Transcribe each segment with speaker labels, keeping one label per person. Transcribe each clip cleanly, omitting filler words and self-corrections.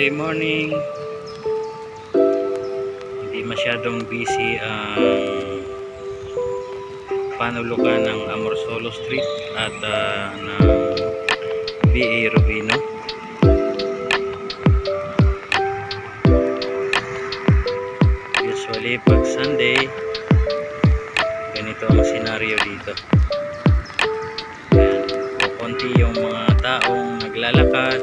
Speaker 1: Sunday morning. Hindi masyadong busy ang panulukan ng Amorsolo Street at ng BA Rubino. Usually pag Sunday, ganito ang senaryo dito. Ayan, kukunti yung mga taong naglalakad.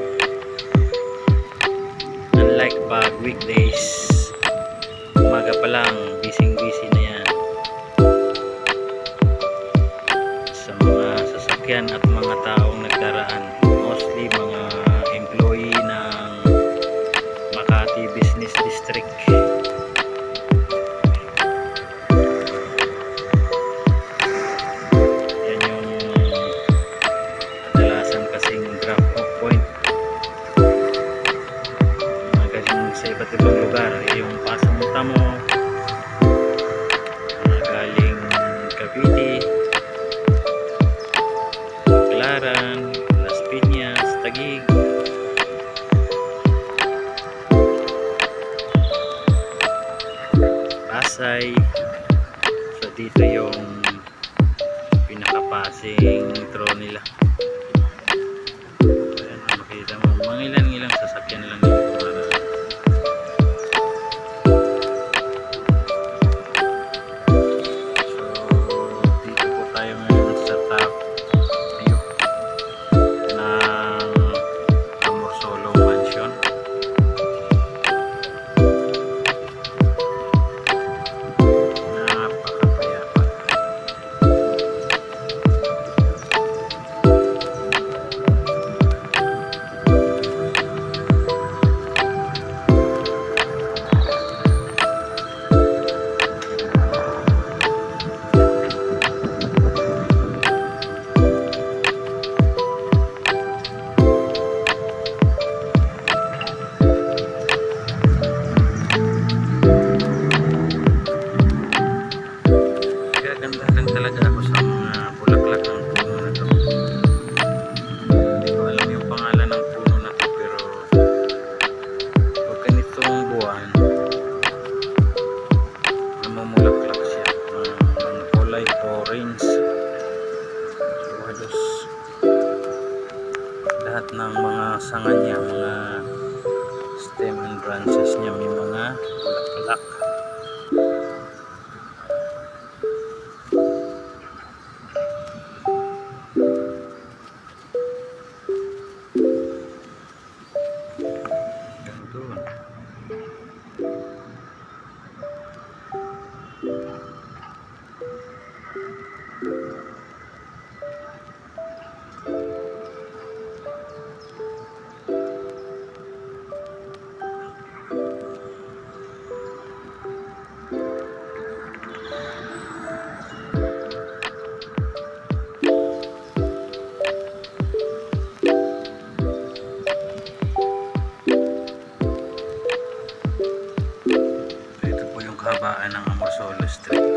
Speaker 1: Unlike pag weekdays, umaga pa lang busy na yan sa mga sasakyan at mga taong nagdaraan, mostly mga employee ng Makati Business District. Yan yung kadalasan kasing drop off point sa iba't ibang lugar. Yung pasamunta mo galing Cavite, Baclaran, Las Piñas, Taguig, Pasay. So dito yung pinaka-passing through nila. Ayan, makita mo mga ilang sasakyan lang yung lahat ng mga sanga niya, mga stem and branches niya may mga bulaklak. Doon. Habaan ng Amorsolo Street.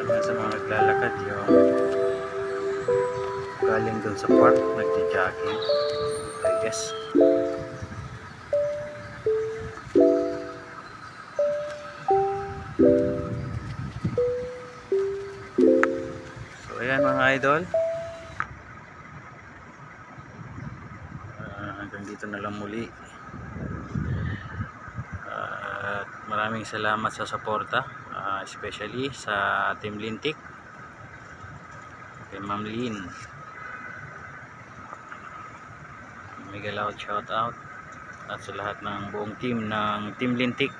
Speaker 1: Yan sa mga naglalakad yung galing dun sa park, nagja-jogging. I guess. So ayan mga idol. Hanggang dito na lang muli. At maraming salamat sa suporta, especially sa Team Lintik, kay Ma'am Lynn. Mega loud shout out at sa lahat ng buong team ng Team Lintik.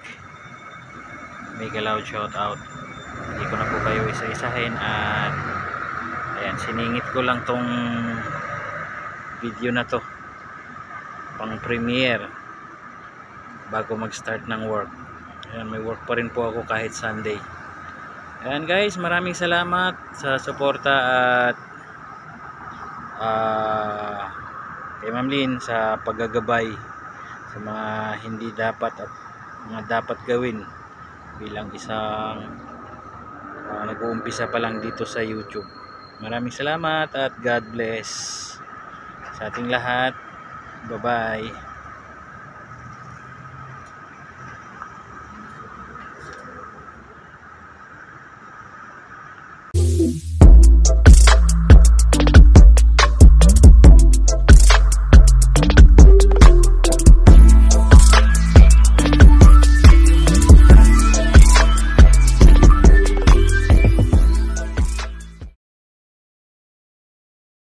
Speaker 1: Mega loud shout out. Hindi ko na po kayo isa-isahin at ayan, siningit ko lang tong video na to pang premiere bago mag-start ng work. Ayan, may work pa rin po ako kahit Sunday. Ayan guys, maraming salamat sa suporta at kay Ma'am Lynn sa paggagabay sa mga hindi dapat at mga dapat gawin bilang isang nag-uumpisa pa lang dito sa YouTube. Maraming salamat at God bless sa ating lahat. Bye bye.